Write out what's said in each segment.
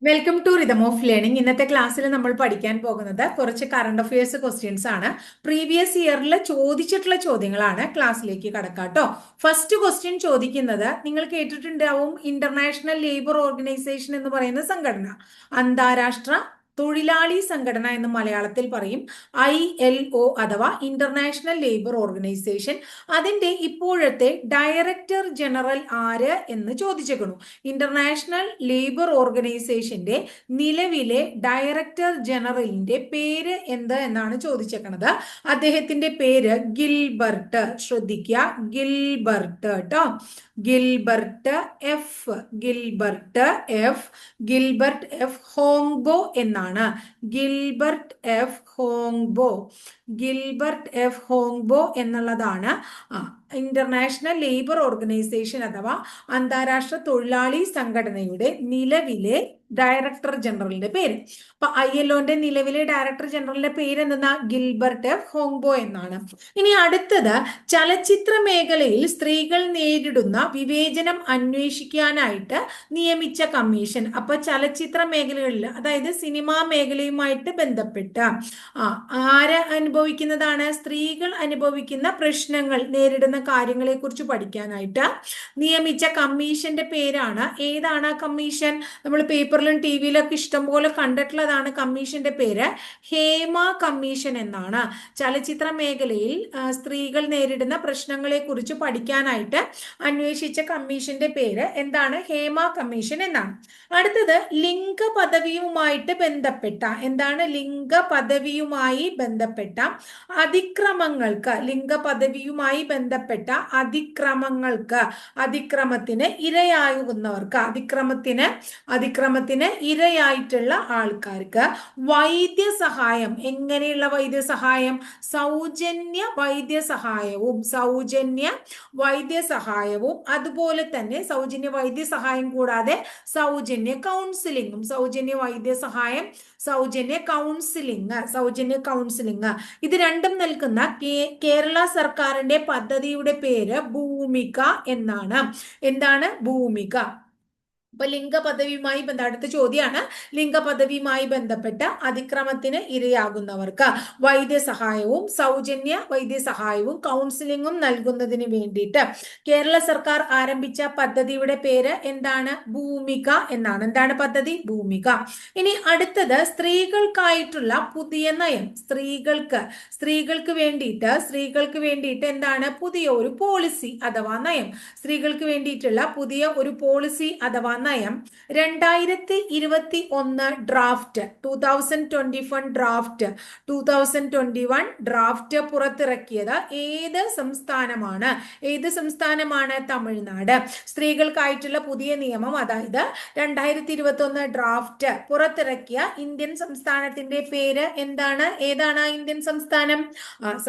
Welcome to rhythm of learning. ഇന്നത്തെ ക്ലാസ്സിൽ നമ്മൾ പഠിക്കാൻ പോകുന്നത് കുറച്ച് കറണ്ട് അഫയേഴ്സ് ക്വസ്റ്റ്യൻസ് ആണ്. പ്രീവിയസ് ഇയറിൽ ചോദിച്ചിട്ടുള്ള ചോദ്യങ്ങളാണ്. ക്ലാസ്സിലേക്ക് കടക്കാട്ടോ. ഫസ്റ്റ് ക്വസ്റ്റ്യൻ ചോദിക്കുന്നത്, നിങ്ങൾ കേട്ടിട്ടുണ്ടാവും, ഇന്റർനാഷണൽ ലേബർ ഓർഗനൈസേഷൻ എന്ന് പറയുന്ന സംഘടന, അന്താരാഷ്ട്ര തൊഴിലാളി സംഘടന എന്ന് മലയാളത്തിൽ പറയും, ILO അഥവാ ഇന്റർനാഷണൽ ലേബർ ഓർഗനൈസേഷൻ. അതിന്റെ ഇപ്പോഴത്തെ ഡയറക്ടർ ജനറൽ ആര് എന്ന് ചോദിച്ചേക്കണു. ഇന്റർനാഷണൽ ലേബർ ഓർഗനൈസേഷന്റെ നിലവിലെ ഡയറക്ടർ ജനറലിന്റെ പേര് എന്ത് എന്നാണ് ചോദിച്ചേക്കണത്. അദ്ദേഹത്തിന്റെ പേര് ഗിൽബർട്ട്. ശ്രദ്ധിക്കുക, ഗിൽബർട്ട് കേട്ടോ. ഗിൽബർട്ട് എഫ് ഗിൽബർട്ട് എഫ് ഹോങ്ബോ എന്നാണ്. ഗിൽബർട്ട് എഫ് ഹോങ്ബോ എന്നുള്ളതാണ് ഇന്റർനാഷണൽ ലേബർ ഓർഗനൈസേഷൻ അഥവാ അന്താരാഷ്ട്ര തൊഴിലാളി സംഘടനയുടെ നിലവിലെ ഡയറക്ടർ ജനറലിന്റെ പേര്. അപ്പൊ ILOന്റെ നിലവിലെ ഡയറക്ടർ ജനറലിന്റെ പേര് എന്തെന്നാ? ഗിൽബർട്ട് എഫ് ഹോങ്ബോ എന്നാണ്. ഇനി അടുത്തത്, ചലച്ചിത്ര മേഖലയിൽ സ്ത്രീകൾ നേരിടുന്ന വിവേചനം അന്വേഷിക്കാനായിട്ട് നിയമിച്ച കമ്മീഷൻ. അപ്പൊ ചലച്ചിത്ര മേഖലകളിൽ, അതായത് സിനിമാ മേഖലയുമായിട്ട് ബന്ധപ്പെട്ട ആര് അനുഭവിക്കുന്നതാണ്? സ്ത്രീകൾ അനുഭവിക്കുന്ന പ്രശ്നങ്ങൾ, നേരിടുന്ന കാര്യങ്ങളെ കുറിച്ച് പഠിക്കാനായിട്ട് നിയമിച്ച കമ്മീഷന്റെ പേരാണ്. ഏതാണ് കമ്മീഷൻ? നമ്മൾ പേപ്പറിലും TV-യിലൊക്കെ ഇഷ്ടംപോലെ കണ്ടിട്ടുള്ളതാണ്. കമ്മീഷന്റെ പേര് ഹേമ കമ്മീഷൻ എന്നാണ്. ചലച്ചിത്ര മേഖലയിൽ സ്ത്രീകൾ നേരിടുന്ന പ്രശ്നങ്ങളെ കുറിച്ച് പഠിക്കാനായിട്ട് അന്വേഷിച്ച കമ്മീഷന്റെ പേര് എന്താണ്? ഹേമ കമ്മീഷൻ എന്നാണ്. അടുത്തത്, ലിംഗ പദവിയുമായിട്ട് ബന്ധപ്പെട്ട, എന്താണ്? ലിംഗ പദവിയുമായി ബന്ധപ്പെട്ട അതിക്രമങ്ങൾക്ക്, ലിംഗപദവിയുമായി ബന്ധപ്പെട്ട അതിക്രമത്തിന് ഇരയാകുന്നവർക്ക്, അതിക്രമത്തിന് ഇരയായിട്ടുള്ള ആൾക്കാർക്ക് വൈദ്യസഹായം. എങ്ങനെയുള്ള വൈദ്യസഹായം? സൗജന്യ വൈദ്യസഹായവും അതുപോലെ തന്നെ സൗജന്യ വൈദ്യസഹായം കൂടാതെ സൗജന്യ കൗൺസിലിംഗും. സൗജന്യ വൈദ്യസഹായം, സൗജന്യ കൗൺസിലിംഗ് ഇത് രണ്ടും നൽകുന്ന കേരള സർക്കാരിന്റെ പദ്ധതിയുടെ പേര് ഭൂമിക എന്നാണ്. എന്താണ്? ഭൂമിക. അപ്പൊ ലിംഗപദവിയുമായി അടുത്ത ചോദ്യമാണ്, ലിംഗപദവിയുമായി ബന്ധപ്പെട്ട അതിക്രമത്തിന് ഇരയാകുന്നവർക്ക് വൈദ്യസഹായവും സൗജന്യ വൈദ്യസഹായവും കൗൺസിലിംഗും നൽകുന്നതിന് വേണ്ടിയിട്ട് കേരള സർക്കാർ ആരംഭിച്ച പദ്ധതിയുടെ പേര് എന്താണ്? ഭൂമിക എന്നാണ്. എന്താണ് പദ്ധതി? ഭൂമിക. ഇനി അടുത്തത്, സ്ത്രീകൾക്കായിട്ടുള്ള പുതിയ നയം. സ്ത്രീകൾക്ക് വേണ്ടിയിട്ട് എന്താണ്? പുതിയ ഒരു പോളിസി അഥവാ നയം. സ്ത്രീകൾക്ക് വേണ്ടിയിട്ടുള്ള പുതിയ ഒരു പോളിസി അഥവാ നയം 2021 ഡ്രാഫ്റ്റ് 2021 ഡ്രാഫ്റ്റ് പുറത്തിറക്കിയത് ഏത് സംസ്ഥാനമാണ്? തമിഴ്നാട്. സ്ത്രീകൾക്കായിട്ടുള്ള പുതിയ നിയമം, അതായത് 2021 ഡ്രാഫ്റ്റ് പുറത്തിറക്കിയ ഇന്ത്യൻ സംസ്ഥാനത്തിന്റെ പേര് എന്താണ്? ഏതാണ് ഇന്ത്യൻ സംസ്ഥാനം?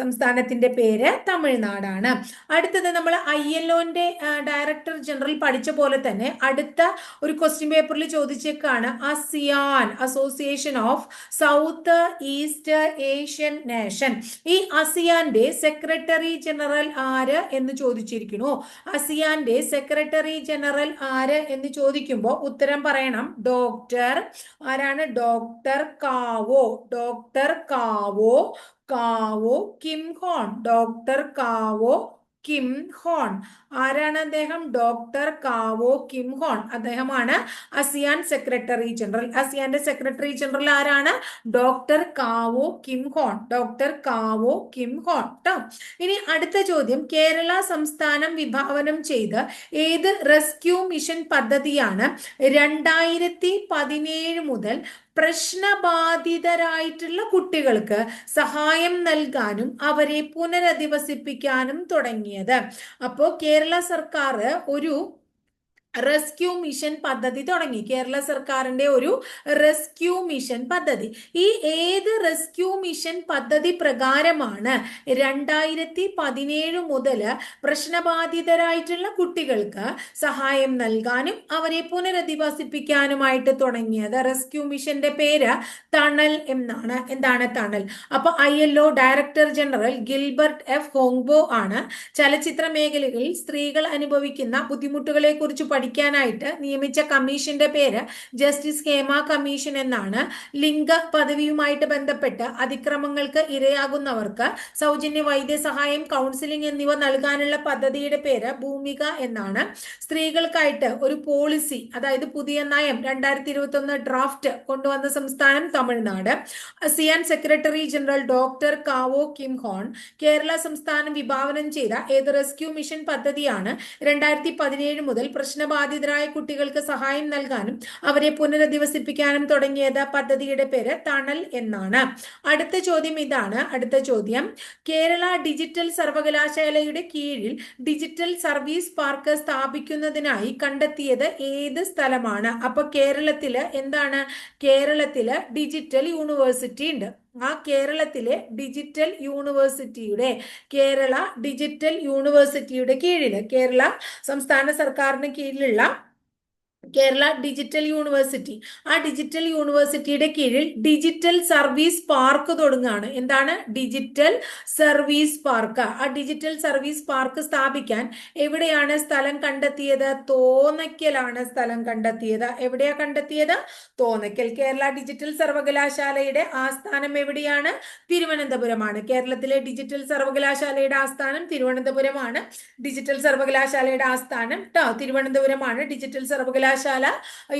സംസ്ഥാനത്തിന്റെ പേര് തമിഴ്നാടാണ്. അടുത്തത്, നമ്മൾ ILOന്റെ ഡയറക്ടർ ജനറൽ പഠിച്ച പോലെ തന്നെ അടുത്ത ഒരു ക്വസ്റ്റ്യൻ പേപ്പറിൽ ചോദിച്ചേക്കാണ്, ASEAN, association of south east Asian nation. ഈ ASEAന്റെ സെക്രട്ടറി ജനറൽ ആര് എന്ന് ചോദിച്ചിരിക്കുന്നു. ASEAന്റെ സെക്രട്ടറി ജനറൽ ആര് എന്ന് ചോദിക്കുമ്പോൾ ഉത്തരം പറയണം ആരാണ്? Doctor Kao Kim Hourn. ആരാണ് അദ്ദേഹം? Doctor Kao Kim Hourn. അദ്ദേഹമാണ് ASEAN സെക്രട്ടറി ജനറൽ. ASEAന്റെ സെക്രട്ടറി ജനറൽ ആരാണ്? Doctor Kao Kim Hourn. ഇനി അടുത്ത ചോദ്യം, കേരള സംസ്ഥാനം വിഭാവനം ചെയ്ത് ഏത് റെസ്ക്യൂ മിഷൻ പദ്ധതിയാണ് 2017 മുതൽ പ്രശ്നബാധിതരായിട്ടുള്ള കുട്ടികൾക്ക് സഹായം നൽകാനും അവരെ പുനരധിവസിപ്പിക്കാനും തുടങ്ങിയത്? അപ്പോ കേരള സർക്കാർ ഒരു റെസ്ക്യൂ മിഷൻ പദ്ധതി തുടങ്ങി. കേരള സർക്കാരിന്റെ ഒരു റെസ്ക്യൂ മിഷൻ പദ്ധതി. ഈ ഏത് റെസ്ക്യൂ മിഷൻ പദ്ധതി പ്രകാരമാണ് 2017 മുതൽ പ്രശ്നബാധിതരായിട്ടുള്ള കുട്ടികൾക്ക് സഹായം നൽകാനും അവരെ പുനരധിവസിപ്പിക്കാനുമായിട്ട് തുടങ്ങിയത്? റെസ്ക്യൂ മിഷന്റെ പേര് തണൽ എന്നാണ്. എന്താണ് തണൽ? അപ്പൊ ILO director general Gilbert F Houngbo ആണ് ചലച്ചിത്ര മേഖലകളിൽ സ്ത്രീകൾ അനുഭവിക്കുന്ന ബുദ്ധിമുട്ടുകളെ കുറിച്ച് പഠിക്കാനായിട്ട് നിയമിച്ച കമ്മീഷന്റെ പേര് ജസ്റ്റിസ് ഹേമ കമ്മീഷൻ എന്നാണ്. ലിംഗ പദവിയുമായിട്ട് ബന്ധപ്പെട്ട് അതിക്രമങ്ങൾക്ക് ഇരയാകുന്നവർക്ക് സൗജന്യ വൈദ്യസഹായം, കൗൺസിലിംഗ് എന്നിവ നൽകാനുള്ള പദ്ധതിയുടെ പേര് ഭൂമിക എന്നാണ്. സ്ത്രീകൾക്കായിട്ട് ഒരു പോളിസി, അതായത് പുതിയ നയം 2021 ഡ്രാഫ്റ്റ് കൊണ്ടുവന്ന സംസ്ഥാനം Tamil Nadu. ASEAN secretary general doctor Kao Kim Hourn Kerala സംസ്ഥാനം വിഭാവനം ചെയ്ത ഏത് റെസ്ക്യൂ മിഷൻ പദ്ധതിയാണ് 2017 മുതൽ പ്രശ്നബാധിതരായ കുട്ടികൾക്ക് സഹായം നൽകാനും അവരെ പുനരധിവസിപ്പിക്കാനും തുടങ്ങിയത്? പദ്ധതിയുടെ പേര് തണൽ എന്നാണ്. അടുത്ത ചോദ്യം ഇതാണ്. അടുത്ത ചോദ്യം, കേരള ഡിജിറ്റൽ സർവകലാശാലയുടെ കീഴിൽ ഡിജിറ്റൽ സർവീസ് പാർക്ക് സ്ഥാപിക്കുന്നതിനായി കണ്ടെത്തിയത് ഏത് സ്ഥലമാണ്? അപ്പൊ കേരളത്തില് എന്താണ്? കേരളത്തില് ഡിജിറ്റൽ യൂണിവേഴ്സിറ്റി ഉണ്ട്. ആ കേരളത്തിലെ ഡിജിറ്റൽ യൂണിവേഴ്സിറ്റിയുടെ കീഴില്, കേരള സംസ്ഥാന സർക്കാരിന് കീഴിലുള്ള കേരള ഡിജിറ്റൽ യൂണിവേഴ്സിറ്റി, ആ ഡിജിറ്റൽ യൂണിവേഴ്സിറ്റിയുടെ കീഴിൽ ഡിജിറ്റൽ സർവീസ് പാർക്ക് തുടങ്ങുകയാണ്. എന്താണ്? Digital service park. ആ ഡിജിറ്റൽ സർവീസ് പാർക്ക് സ്ഥാപിക്കാൻ എവിടെയാണ് സ്ഥലം കണ്ടെത്തിയത്? തോന്നയ്ക്കലാണ് സ്ഥലം കണ്ടെത്തിയത്. എവിടെയാ കണ്ടെത്തിയത്? തോന്നയ്ക്കൽ. കേരള ഡിജിറ്റൽ സർവകലാശാലയുടെ ആസ്ഥാനം എവിടെയാണ്? തിരുവനന്തപുരമാണ്. കേരളത്തിലെ ഡിജിറ്റൽ സർവകലാശാലയുടെ ആസ്ഥാനം തിരുവനന്തപുരമാണ്. ഡിജിറ്റൽ സർവകലാശാലയുടെ ആസ്ഥാനം തിരുവനന്തപുരമാണ്. ഡിജിറ്റൽ സർവകലാശാല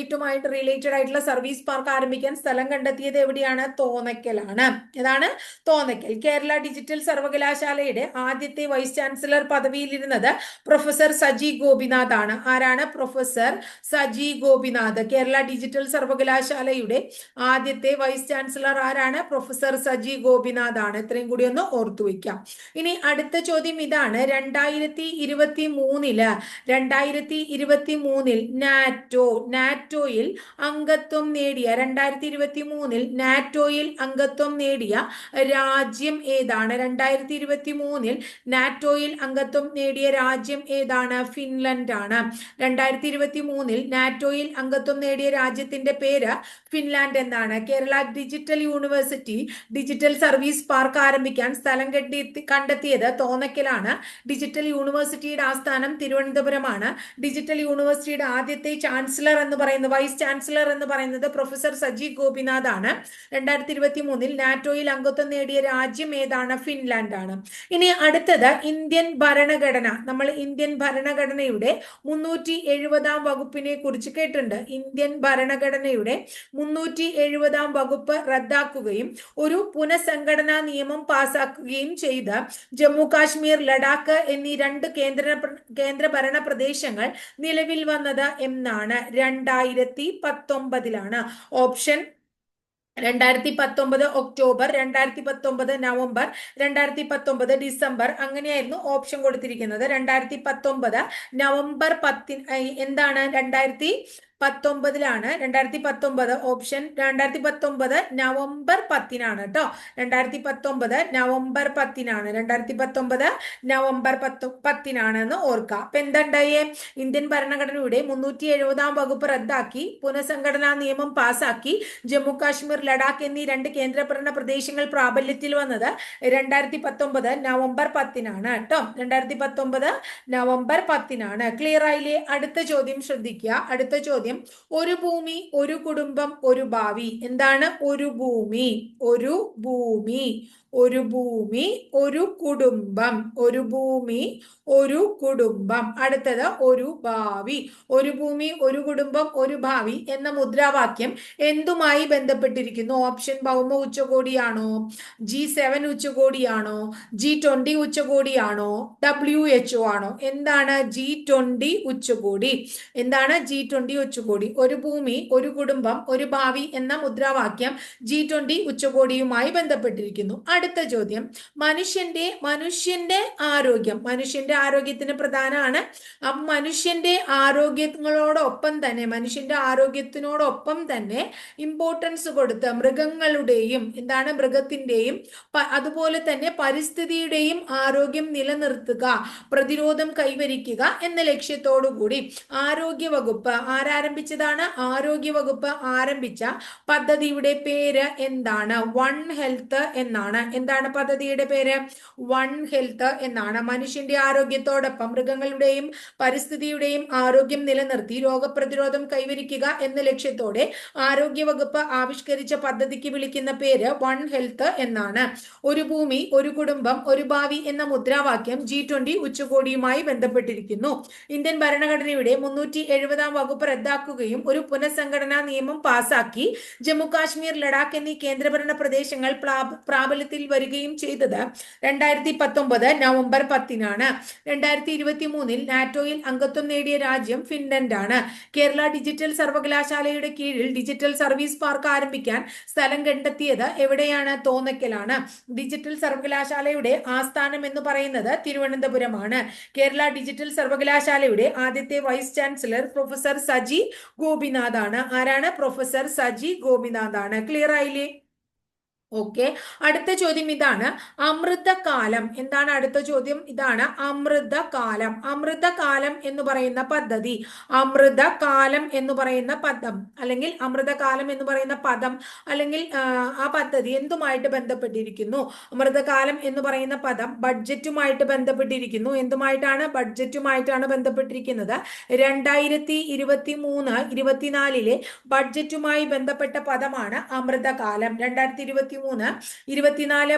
ഇതുമായിട്ട് റിലേറ്റഡ് ആയിട്ടുള്ള സർവീസ് പാർക്ക് ആരംഭിക്കാൻ സ്ഥലം കണ്ടെത്തിയത് എവിടെയാണ്? തോന്നയ്ക്കലാണ്. ഏതാണ്? തോന്നയ്ക്കൽ. കേരള ഡിജിറ്റൽ സർവകലാശാലയുടെ ആദ്യത്തെ വൈസ് ചാൻസലർ പദവിയിലിരുന്നത് പ്രൊഫസർ സജി ഗോപിനാഥ് ആണ്. ആരാണ്? പ്രൊഫസർ സജി ഗോപിനാഥ്. കേരള ഡിജിറ്റൽ സർവകലാശാലയുടെ ആദ്യത്തെ വൈസ് ചാൻസലർ ആരാണ്? പ്രൊഫസർ സജി ഗോപിനാഥ് ആണ്. ഇത്രയും കൂടി ഒന്ന് ഓർത്തു വയ്ക്കാം. ഇനി അടുത്ത ചോദ്യം ഇതാണ്. 2023 നാറ്റോയിൽ അംഗത്വം നേടിയ 2023 നാറ്റോയിൽ അംഗത്വം നേടിയ രാജ്യം ഏതാണ്? 2023 നാറ്റോയിൽ അംഗത്വം നേടിയ രാജ്യം ഏതാണ്? ഫിൻലൻഡ് ആണ്. 2023 നാറ്റോയിൽ അംഗത്വം നേടിയ രാജ്യത്തിന്റെ പേര് ഫിൻലാൻഡ് എന്നാണ്. Kerala digital university digital service park ആരംഭിക്കാൻ സ്ഥലം കണ്ടെത്തിയത് തോന്നയ്ക്കലാണ്. ഡിജിറ്റൽ യൂണിവേഴ്സിറ്റിയുടെ ആസ്ഥാനം തിരുവനന്തപുരമാണ്. ഡിജിറ്റൽ യൂണിവേഴ്സിറ്റിയുടെ ആദ്യത്തെ ചാൻസലർ എന്ന് പറയുന്നത്, വൈസ് ചാൻസലർ എന്ന് പറയുന്നത് പ്രൊഫസർ സജി ഗോപിനാഥ് ആണ്. 2023 നാറ്റോയിൽ അംഗത്വം നേടിയ രാജ്യം ഏതാണ്? ഫിൻലാൻഡ് ആണ്. ഇനി അടുത്തത് ഇന്ത്യൻ ഭരണഘടന. നമ്മൾ ഇന്ത്യൻ ഭരണഘടനയുടെ 370 വകുപ്പിനെ കുറിച്ച് കേട്ടിട്ടുണ്ട്. ഇന്ത്യൻ ഭരണഘടനയുടെ 370 വകുപ്പ് റദ്ദാക്കുകയും ഒരു പുനഃസംഘടനാ നിയമം പാസാക്കുകയും ചെയ്ത ജമ്മു കാശ്മീർ, ലഡാക്ക് എന്നീ 2 കേന്ദ്രഭരണ പ്രദേശങ്ങൾ നിലവിൽ വന്നത് എന്നാണ്? 2019 ഓപ്ഷൻ 2019 ഒക്ടോബർ, 2019 നവംബർ, 2019 ഡിസംബർ, അങ്ങനെയായിരുന്നു ഓപ്ഷൻ കൊടുത്തിരിക്കുന്നത്. 2019 നവംബർ 10 എന്താണ്? 2019 2019 ഓപ്ഷൻ 2019 നവംബർ 10 കേട്ടോ. 2019 നവംബർ 10 2019 നവംബർ 10 എന്ന് ഓർക്കുക. അപ്പൊ എന്തുണ്ടായേ? ഇന്ത്യൻ ഭരണഘടനയുടെ 370 വകുപ്പ് റദ്ദാക്കി, പുനഃസംഘടനാ നിയമം പാസാക്കി, ജമ്മു കാശ്മീർ, ലഡാക്ക് എന്നീ 2 കേന്ദ്രഭരണ പ്രദേശങ്ങൾ പ്രാബല്യത്തിൽ വന്നത് 2019 നവംബർ 10 കേട്ടോ. 2019 നവംബർ 10 ക്ലിയർ ആയില്ലേ? അടുത്ത ചോദ്യം ശ്രദ്ധിക്കുക. അടുത്ത ചോദ്യം, ഒരു ഭൂമി, ഒരു കുടുംബം, ഒരു ഭാവി. എന്താണ്? ഒരു ഭൂമി, ഒരു കുടുംബം. ഒരു ഭൂമി, ഒരു കുടുംബം. അടുത്തത് ഒരു ഭാവി. ഒരു ഭൂമി, ഒരു കുടുംബം, ഒരു ഭാവി എന്ന മുദ്രാവാക്യം എന്തുമായി ബന്ധപ്പെട്ടിരിക്കുന്നു? ഓപ്ഷൻ ഭൗമ ഉച്ചകോടിയാണോ? G7 ഉച്ചകോടിയാണോ? G20 ഉച്ചകോടിയാണോ? WHO ആണോ? എന്താണ്? G20 ഉച്ചകോടി. എന്താണ്? G20 ഉച്ചകോടി. ഒരു ഭൂമി, ഒരു കുടുംബം, ഒരു ഭാവി എന്ന മുദ്രാവാക്യം G20 ഉച്ചകോടിയുമായി ബന്ധപ്പെട്ടിരിക്കുന്നു. അടുത്ത ചോദ്യം, മനുഷ്യന്റെ ആരോഗ്യം. മനുഷ്യന്റെ ആരോഗ്യത്തിന് പ്രധാനമാണ്. മനുഷ്യന്റെ ആരോഗ്യത്തിനോടൊപ്പം തന്നെ ഇമ്പോർട്ടൻസ് കൊടുത്ത് മൃഗങ്ങളുടെയും, എന്താണ്? മൃഗത്തിന്റെയും അതുപോലെ തന്നെ പരിസ്ഥിതിയുടെയും ആരോഗ്യം നിലനിർത്തുക, പ്രതിരോധം കൈവരിക്കുക എന്ന ലക്ഷ്യത്തോടു കൂടി ആരോഗ്യ വകുപ്പ് ആരാരംഭിച്ചു? ആരംഭിച്ചതാണ്? ആരോഗ്യ വകുപ്പ് ആരംഭിച്ച പദ്ധതിയുടെ പേര് എന്താണ്? വൺ ഹെൽത്ത് എന്നാണ്. എന്താണ് പദ്ധതിയുടെ പേര്? വൺ ഹെൽത്ത് എന്നാണ്. മനുഷ്യന്റെ ആരോഗ്യത്തോടൊപ്പം മൃഗങ്ങളുടെയും പരിസ്ഥിതിയുടെയും ആരോഗ്യം നിലനിർത്തി രോഗപ്രതിരോധം കൈവരിക്കുക എന്ന ലക്ഷ്യത്തോടെ ആരോഗ്യ വകുപ്പ് ആവിഷ്കരിച്ച പദ്ധതിക്ക് വിളിക്കുന്ന പേര് വൺ ഹെൽത്ത് എന്നാണ്. ഒരു ഭൂമി, ഒരു കുടുംബം, ഒരു ഭാവി എന്ന മുദ്രാവാക്യം G20 ഉച്ചകോടിയുമായി ബന്ധപ്പെട്ടിരിക്കുന്നു. ഇന്ത്യൻ ഭരണഘടനയുടെ 370 വകുപ്പ് റദ്ദാക്കുകയും ഒരു പുനഃസംഘടനാ നിയമം പാസാക്കി ജമ്മു കാശ്മീർ, ലഡാക്ക് എന്നീ കേന്ദ്രഭരണ പ്രദേശങ്ങൾ പ്രാബല്യത്തിൽ വരികയും ചെയ്തത് 2019 നവംബർ 10-നാണ്. 2023 നാറ്റോയിൽ അംഗത്വം നേടിയ രാജ്യം ഫിൻലൻഡ് ആണ്. കേരള ഡിജിറ്റൽ സർവകലാശാലയുടെ കീഴിൽ ഡിജിറ്റൽ സർവീസ് പാർക്ക് ആരംഭിക്കാൻ സ്ഥലം കണ്ടെത്തിയത് എവിടെയാണ്? തോന്നക്കലാണ്. ഡിജിറ്റൽ സർവകലാശാലയുടെ ആസ്ഥാനം എന്ന് പറയുന്നത് തിരുവനന്തപുരമാണ്. കേരള ഡിജിറ്റൽ സർവകലാശാലയുടെ ആദ്യത്തെ vice chancellor professor Saji Gopinath ആണ്. ആരാണ്? പ്രൊഫസർ സജി ഗോപിനാഥ് ആണ്. ക്ലിയർ ആയില്ലേ? ഓക്കെ, അടുത്ത ചോദ്യം ഇതാണ്. അമൃതകാലം എന്താണ്? അടുത്ത ചോദ്യം ഇതാണ്. അമൃതകാലം. അമൃതകാലം എന്ന് പറയുന്ന പദ്ധതി, അമൃതകാലം എന്ന് പറയുന്ന പദം അല്ലെങ്കിൽ അമൃതകാലം എന്ന് പറയുന്ന പദം അല്ലെങ്കിൽ ആ പദ്ധതി എന്തുമായിട്ട് ബന്ധപ്പെട്ടിരിക്കുന്നു? അമൃതകാലം എന്ന് പറയുന്ന പദം ബഡ്ജറ്റുമായിട്ട് ബന്ധപ്പെട്ടിരിക്കുന്നു. എന്തുമായിട്ടാണ്? ബഡ്ജറ്റുമായിട്ടാണ് ബന്ധപ്പെട്ടിരിക്കുന്നത്. 2023-24 ബഡ്ജറ്റുമായി ബന്ധപ്പെട്ട പദമാണ് അമൃതകാലം. 2023-24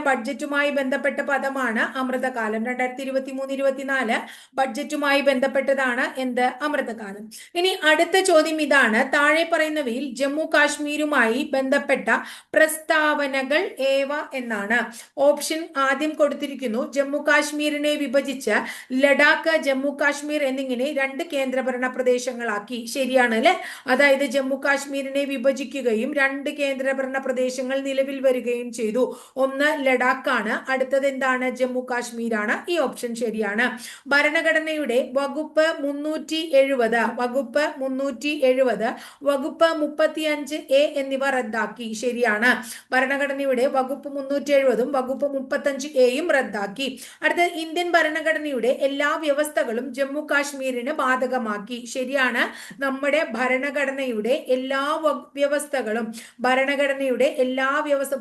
ബഡ്ജറ്റുമായി ബന്ധപ്പെട്ട പദമാണ് അമൃതകാലം. 2023-24 ബഡ്ജറ്റുമായി ബന്ധപ്പെട്ടതാണ് എന്ത്? അമൃതകാലം. ഇനി അടുത്ത ചോദ്യം ഇതാണ്. താഴെ പറയുന്നവയിൽ ജമ്മു കാശ്മീരുമായി ബന്ധപ്പെട്ട പ്രസ്താവനകൾ ഏവ എന്നാണ്. ഓപ്ഷൻ ആദ്യം കൊടുത്തിരിക്കുന്നു. ജമ്മു കാശ്മീരിനെ വിഭജിച്ച് ലഡാക്ക്, ജമ്മു കാശ്മീർ എന്നിങ്ങനെ 2 കേന്ദ്രഭരണ പ്രദേശങ്ങളാക്കി. ശരിയാണ് അല്ലെ? അതായത് ജമ്മു കാശ്മീരിനെ വിഭജിക്കുകയും 2 കേന്ദ്രഭരണ പ്രദേശങ്ങൾ നിലവിൽ വരികയും ചെയ്തു. ഒന്ന് ലഡാക്കാണ്, അടുത്തത് എന്താണ്? ജമ്മു കാശ്മീരാണ്. ഈ ഓപ്ഷൻ ശരിയാണ്. ഭരണഘടനയുടെ വകുപ്പ് 370, വകുപ്പ് 370, വകുപ്പ് 35A എന്നിവ റദ്ദാക്കി. ശരിയാണ്. ഭരണഘടനയുടെ വകുപ്പ് 370 വകുപ്പ് 35A റദ്ദാക്കി. അടുത്ത ഇന്ത്യൻ ഭരണഘടനയുടെ എല്ലാ വ്യവസ്ഥകളും ജമ്മു കാശ്മീരിന് ബാധകമാക്കി. ശരിയാണ്. നമ്മുടെ ഭരണഘടനയുടെ എല്ലാ വ്യവസ്ഥകളും, ഭരണഘടനയുടെ എല്ലാ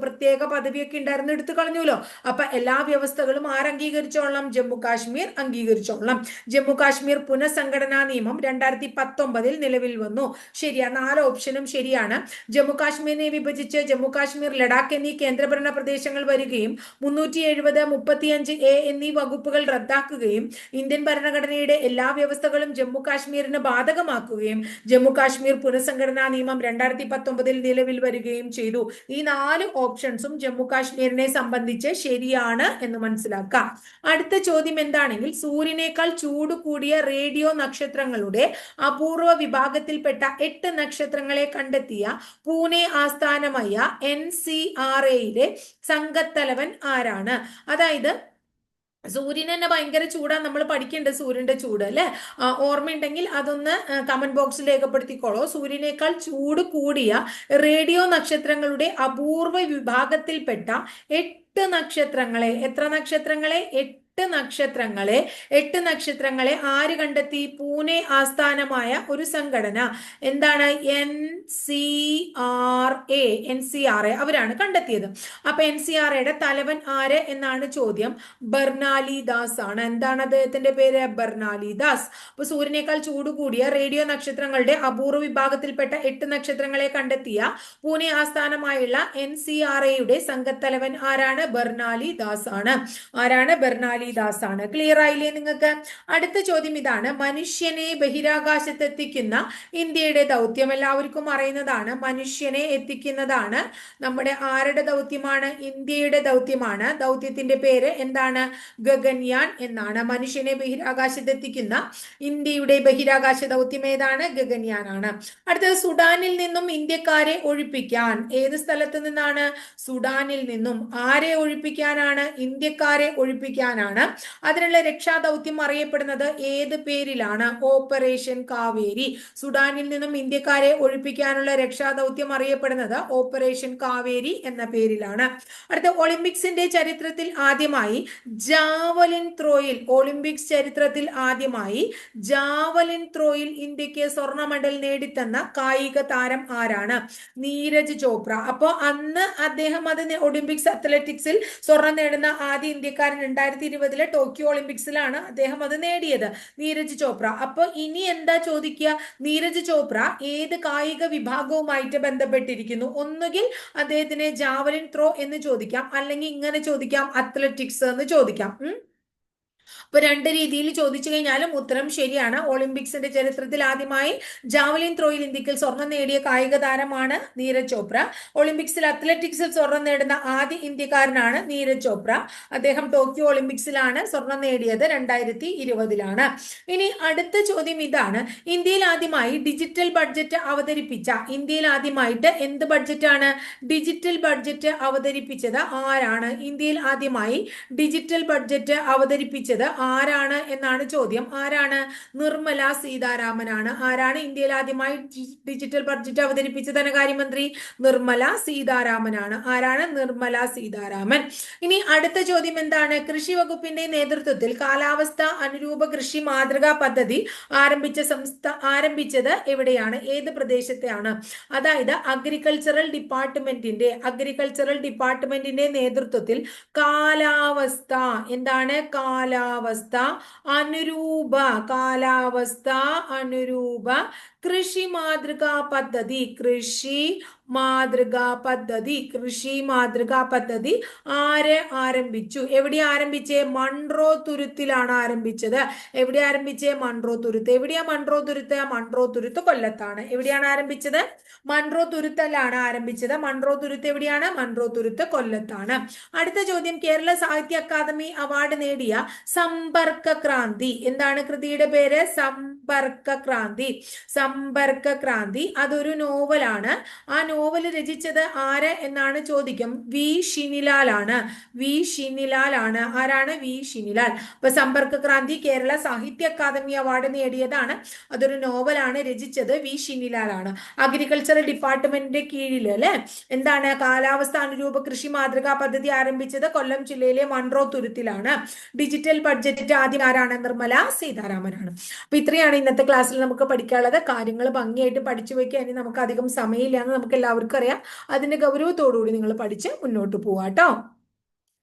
പ്രത്യേക പദവിയൊക്കെ ഉണ്ടായിരുന്നു, എടുത്തു കളഞ്ഞുല്ലോ. അപ്പൊ എല്ലാ വ്യവസ്ഥകളും ആരംഗീകരിച്ചോളാം? ജമ്മു കാശ്മീർ അംഗീകരിച്ചോളാം. ജമ്മു കാശ്മീർ പുനഃസംഘടനാ നിയമം 2019 നിലവിൽ വന്നു. ശരിയാ. 4 ഓപ്ഷനും ശരിയാണ്. ജമ്മു കാശ്മീരിനെ വിഭജിച്ച് ജമ്മു കാശ്മീർ, ലഡാക്ക് എന്നീ കേന്ദ്രഭരണ പ്രദേശങ്ങൾ വരികയും 370, 35A എന്നീ വകുപ്പുകൾ റദ്ദാക്കുകയും ഇന്ത്യൻ ഭരണഘടനയുടെ എല്ലാ വ്യവസ്ഥകളും ജമ്മു കാശ്മീരിന് ബാധകമാക്കുകയും ജമ്മു കാശ്മീർ പുനഃസംഘടനാ നിയമം 2019 നിലവിൽ വരികയും ചെയ്തു. ഈ 4 ഓപ്ഷൻസും ജമ്മു കാശ്മീരിനെ സംബന്ധിച്ച് ശരിയാണ് എന്ന് മനസ്സിലാക്കാം. അടുത്ത ചോദ്യം എന്താണെങ്കിൽ, സൂര്യനേക്കാൾ ചൂട് കൂടിയ റേഡിയോ നക്ഷത്രങ്ങളുടെ അപൂർവ വിഭാഗത്തിൽപ്പെട്ട 8 നക്ഷത്രങ്ങളെ കണ്ടെത്തിയ പൂനെ ആസ്ഥാനമായ NCRAയിലെ സംഘത്തലവൻ ആരാണ്? അതായത് സൂര്യൻ തന്നെ ഭയങ്കര ചൂടാണ്, നമ്മൾ പഠിക്കേണ്ട സൂര്യന്റെ ചൂട് അല്ലെ. ഓർമ്മയുണ്ടെങ്കിൽ അതൊന്ന് കമന്റ് ബോക്സിൽ രേഖപ്പെടുത്തിക്കോളൂ. സൂര്യനേക്കാൾ ചൂട് കൂടിയ റേഡിയോ നക്ഷത്രങ്ങളുടെ അപൂർവ വിഭാഗത്തിൽപ്പെട്ട 8 നക്ഷത്രങ്ങളെ, എത്ര നക്ഷത്രങ്ങളെ? 8 നക്ഷത്രങ്ങളെ ആര് കണ്ടെത്തി? പൂനെ ആസ്ഥാനമായ ഒരു സംഘടന, എന്താണ്? NCRA അവരാണ് കണ്ടെത്തിയത്. അപ്പൊ NCRAയുടെ തലവൻ ആര് എന്നാണ് ചോദ്യം. ബർണാലി ദാസ് ആണ്. എന്താണ് അദ്ദേഹത്തിന്റെ പേര്? ബർണാലി ദാസ്. അപ്പൊ സൂര്യനേക്കാൾ ചൂട് കൂടിയ റേഡിയോ നക്ഷത്രങ്ങളുടെ അപൂർവ വിഭാഗത്തിൽപ്പെട്ട 8 നക്ഷത്രങ്ങളെ കണ്ടെത്തിയ പൂനെ ആസ്ഥാനമായുള്ള NCRAയുടെ സംഘത്തലവൻ ആരാണ്? ബർണാലി ദാസ് ആണ്. ആരാണ്? ബർണാലി ദാസ് ആണ്. ക്ലിയർ ആയില്ലേ നിങ്ങൾക്ക്? അടുത്ത ചോദ്യം ഇതാണ്. മനുഷ്യനെ ബഹിരാകാശത്ത് എത്തിക്കുന്ന ഇന്ത്യയുടെ ദൗത്യം. എല്ലാവർക്കും അറിയുന്നതാണ്. മനുഷ്യനെ എത്തിക്കുന്നതാണ് നമ്മുടെ ആരുടെ ദൗത്യമാണ്? ഇന്ത്യയുടെ ദൗത്യമാണ്. ദൗത്യത്തിന്റെ പേര് എന്താണ്? ഗഗൻയാൻ എന്നാണ്. മനുഷ്യനെ ബഹിരാകാശത്ത് എത്തിക്കുന്ന ഇന്ത്യയുടെ ബഹിരാകാശ ദൗത്യം ഏതാണ്? ഗഗൻയാൻ ആണ്. അടുത്തത്, സുഡാനിൽ നിന്നും ഇന്ത്യക്കാരെ ഒഴിപ്പിക്കാൻ. ഏത് സ്ഥലത്ത് നിന്നാണ്? സുഡാനിൽ നിന്നും. ആരെ ഒഴിപ്പിക്കാനാണ്? ഇന്ത്യക്കാരെ ഒഴിപ്പിക്കാനാണ്. ആണ്. അതിനുള്ള രക്ഷാദൗത്യം അറിയപ്പെടുന്നത് ഏത് പേരിലാണ്? ഓപ്പറേഷൻ കാവേരി. സുഡാനിൽ നിന്നും ഇന്ത്യക്കാരെ ഒഴിപ്പിക്കാനുള്ള രക്ഷാദൗത്യം അറിയപ്പെടുന്നത് ഓപ്പറേഷൻ കാവേരി എന്ന പേരിലാണ്. അടുത്ത, ഒളിമ്പിക്സിന്റെ ചരിത്രത്തിൽ ആദ്യമായി ജാവലിൻ ത്രോയിൽ, ഒളിമ്പിക്സ് ചരിത്രത്തിൽ ആദ്യമായി ജാവലിൻ ത്രോയിൽ ഇന്ത്യക്ക് സ്വർണ്ണ മെഡൽ നേടിത്തന്ന കായിക താരം ആരാണ്? നീരജ് ചോപ്ര. അപ്പോ അന്ന് അദ്ദേഹം ഒളിമ്പിക്സ് അത്ലറ്റിക്സിൽ സ്വർണം നേടുന്ന ആദ്യ ഇന്ത്യക്കാരൻ 2020 ടോക്കിയോ ഒളിമ്പിക്സിലാണ് അദ്ദേഹം അത് നേടിയത്, നീരജ് ചോപ്ര. അപ്പൊ ഇനി എന്താ ചോദിക്കുക? നീരജ് ചോപ്ര ഏത് കായിക വിഭാഗവുമായിട്ട് ബന്ധപ്പെട്ടിരിക്കുന്നു? ഒന്നുകിൽ അദ്ദേഹത്തിന് ജാവലിൻ ത്രോ എന്ന് ചോദിക്കാം, അല്ലെങ്കിൽ ഇങ്ങനെ ചോദിക്കാം, അത്ലറ്റിക്സ് എന്ന് ചോദിക്കാം. അപ്പൊ രണ്ട് രീതിയിൽ ചോദിച്ചു കഴിഞ്ഞാലും ഉത്തരം ശരിയാണ്. ഒളിമ്പിക്സിന്റെ ചരിത്രത്തിൽ ആദ്യമായി ജാവലിൻ ത്രോയിൽ ഇന്ത്യക്ക് സ്വർണം നേടിയ കായിക താരമാണ് നീരജ് ചോപ്ര. ഒളിമ്പിക്സിൽ അത്ലറ്റിക്സിൽ സ്വർണം നേടുന്ന ആദ്യ ഇന്ത്യക്കാരനാണ് നീരജ് ചോപ്ര. അദ്ദേഹം ടോക്കിയോ ഒളിമ്പിക്സിലാണ് സ്വർണം നേടിയത്, 2020. ഇനി അടുത്ത ചോദ്യം ഇതാണ്: ഇന്ത്യയിൽ ആദ്യമായി ഡിജിറ്റൽ ബഡ്ജറ്റ് അവതരിപ്പിച്ച, ഇന്ത്യയിൽ ആദ്യമായിട്ട് എന്ത് ബഡ്ജറ്റാണ്? ഡിജിറ്റൽ ബഡ്ജറ്റ് അവതരിപ്പിച്ചത് ആരാണ്? ഇന്ത്യയിൽ ആദ്യമായി ഡിജിറ്റൽ ബഡ്ജറ്റ് അവതരിപ്പിച്ചത് ആരാണ് എന്നാണ് ചോദ്യം. ആരാണ്? നിർമ്മല സീതാരാമനാണ്. ആരാണ് ഇന്ത്യയിൽ ആദ്യമായി ഡിജിറ്റൽ ബഡ്ജറ്റ് അവതരിപ്പിച്ച ധനകാര്യമന്ത്രി? നിർമ്മല സീതാരാമനാണ്. ആരാണ്? നിർമ്മല സീതാരാമൻ. ഇനി അടുത്ത ചോദ്യം എന്താണ്? കൃഷി വകുപ്പിന്റെ നേതൃത്വത്തിൽ കാലാവസ്ഥ അനുരൂപ കൃഷി മാതൃകാ പദ്ധതി ആരംഭിച്ചത് എവിടെയാണ്? ഏത് പ്രദേശത്തെയാണ്? അതായത് അഗ്രികൾച്ചറൽ ഡിപ്പാർട്ട്മെന്റിന്റെ നേതൃത്വത്തിൽ കാലാവസ്ഥ, എന്താണ്? കാലാവസ്ഥ അനുരൂപ കൃഷി മാതൃകാ പദ്ധതി ആര് ആരംഭിച്ചു? എവിടെ ആരംഭിച്ചേ? മൺട്രോ തുരുത്തിലാണ് ആരംഭിച്ചത്. എവിടെ ആരംഭിച്ചേ? മൺട്രോ തുരുത്ത്. എവിടെയാ മൺട്രോ തുരുത്ത്? മൺട്രോ തുരുത്ത് കൊല്ലത്താണ്. എവിടെയാണ് ആരംഭിച്ചത്? മൺട്രോ തുരുത്തലാണ് ആരംഭിച്ചത്. മൺട്രോ തുരുത്ത് എവിടെയാണ്? മൺട്രോ തുരുത്ത് കൊല്ലത്താണ്. അടുത്ത ചോദ്യം, കേരള സാഹിത്യ അക്കാദമി അവാർഡ് നേടിയ സമ്പർക്ക ക്രാന്തി, എന്താണ് കൃതിയുടെ പേര്? സമ്പർക്ക ക്രാന്തി അതൊരു നോവലാണ്. ആ നോവൽ രചിച്ചത് ആര് എന്നാണ് ചോദ്യം. വി ഷിനിലാൽ ആണ്. ആരാണ്? വി ഷിനിലാൽ. അപ്പൊ സമ്പർക്ക ക്രാന്തി കേരള സാഹിത്യ അക്കാദമി അവാർഡ് നേടിയതാണ്. അതൊരു നോവലാണ്, രചിച്ചത് വി ഷിനിലാൽ ആണ്. അഗ്രികൾച്ചറൽ ഡിപ്പാർട്ട്മെന്റിന്റെ കീഴിൽ അല്ലെ എന്താണ് കാലാവസ്ഥ അനുരൂപ കൃഷി മാതൃകാ പദ്ധതി ആരംഭിച്ചത് കൊല്ലം ജില്ലയിലെ മൺട്രോ തുരുത്തിലാണ്. ഡിജിറ്റൽ ബഡ്ജറ്റ് ആദ്യം ആരാണ്? നിർമ്മല സീതാരാമനാണ്. അപ്പൊ ഇത്രയാണ് ഇന്നത്തെ ക്ലാസ്സിൽ നമുക്ക് പഠിക്കാനുള്ളത്. കാര്യങ്ങൾ ഭംഗിയായിട്ട് പഠിച്ചു വെക്കുക. ഇനി നമുക്ക് അധികം സമയമില്ലാന്ന് നമുക്ക് എല്ലാവർക്കും അറിയാം. അതിന്റെ ഗൗരവത്തോടുകൂടി നിങ്ങൾ പഠിച്ച് മുന്നോട്ട് പോവാട്ടോ.